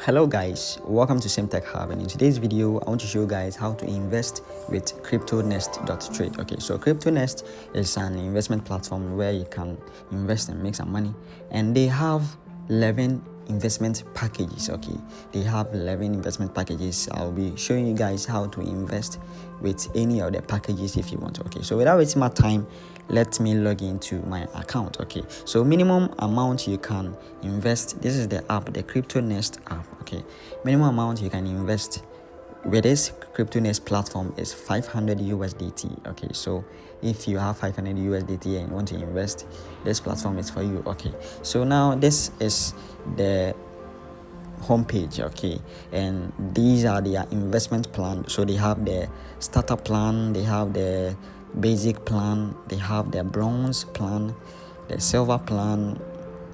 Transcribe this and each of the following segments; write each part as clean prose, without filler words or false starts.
Hello guys, welcome to Tech Hub, and in today's video I want to show you guys how to invest with CryptoNest.trade. Okay, so CryptoNest is an investment platform where you can invest and make some money, and they have 11 investment packages. Okay, they have 11 investment packages. I'll be showing you guys how to invest with any of the packages if you want. Okay, so without wasting my time, let me log into my account. Okay, so minimum amount you can invest, this is the app, the CryptoNest app. Okay, minimum amount you can invest with this CryptoNest platform is 500 USDT. Okay, so if you have 500 USDT and you want to invest, this platform is for you. Okay, so now this is the homepage. Okay, and these are their investment plan. So they have the starter plan, they have the basic plan, they have the bronze plan, the silver plan,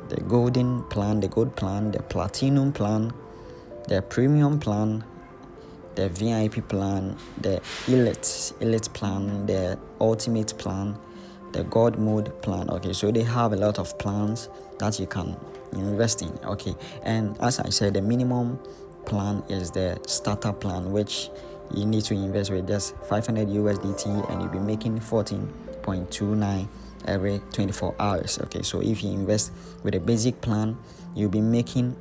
the golden plan, the gold plan, the platinum plan, the premium plan, the VIP plan, the elite plan, the ultimate plan, the God mode plan. Okay, so they have a lot of plans that you can invest in. Okay, and as I said, the minimum plan is the starter plan, which you need to invest with just 500 USDT, and you'll be making 14.29 every 24 hours. Okay, so if you invest with a basic plan, you'll be making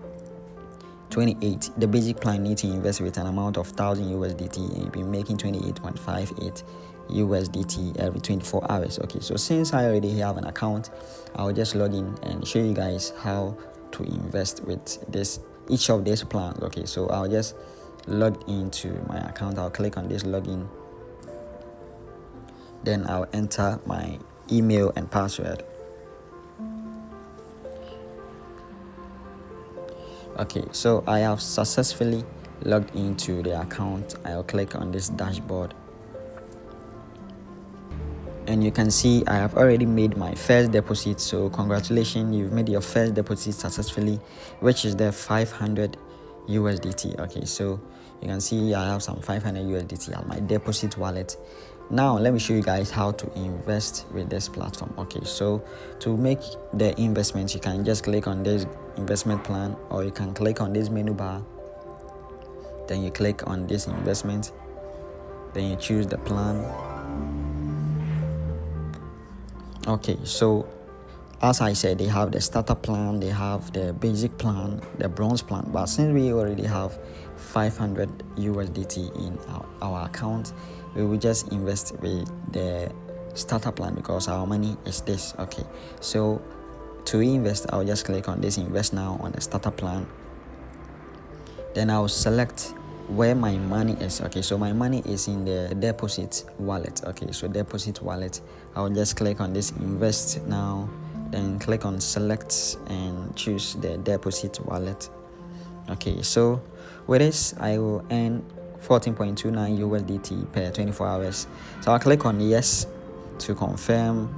28. The basic plan need to invest with an amount of 1000 USDT, and you'll be making 28.58 USDT every 24 hours. Okay, so since I already have an account, I'll just log in and show you guys how to invest with each of these plans. Okay, so I'll just log into my account. I'll click on this login, then I'll enter my email and password. Okay, so I have successfully logged into the account. I'll click on this dashboard, and you can see I have already made my first deposit. So congratulations, you've made your first deposit successfully, which is the 500 USDT. Okay, so you can see I have some 500 USDT at my deposit wallet. Now let me show you guys how to invest with this platform. Okay, so to make the investment, you can just click on this investment plan, or you can click on this menu bar, then you click on this investment, then you choose the plan. Okay, so as I said, they have the starter plan, they have the basic plan, the bronze plan, but since we already have 500 USDT in our account, we will just invest with the starter plan because our money is this. Okay, so to invest, I'll just click on this invest now on the starter plan, then I'll select where my money is. Okay, so my money is in the deposit wallet. Okay, so deposit wallet, I'll just click on this invest now, then click on select and choose the deposit wallet. Okay, so with this I will earn 14.29 USDT per 24 hours. So I'll click on yes to confirm,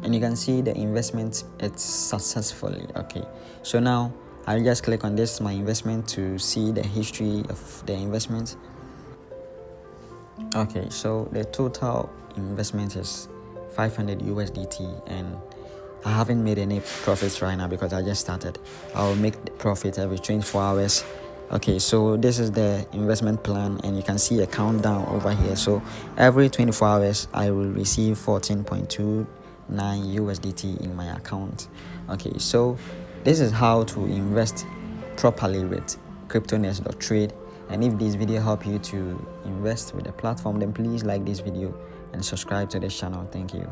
and you can see the investment, it's successfully. Okay, so now I'll just click on this my investment to see the history of the investment. Okay, so the total investment is 500 USDT, and I haven't made any profits right now because I just started. I'll make the profit every 24 hours. Okay, so this is the investment plan, and you can see a countdown over here. So every 24 hours I will receive 14.29 USDT in my account. Okay, so this is how to invest properly with CryptoNest.trade. And if this video helped you to invest with the platform, then please like this video and subscribe to this channel. Thank you.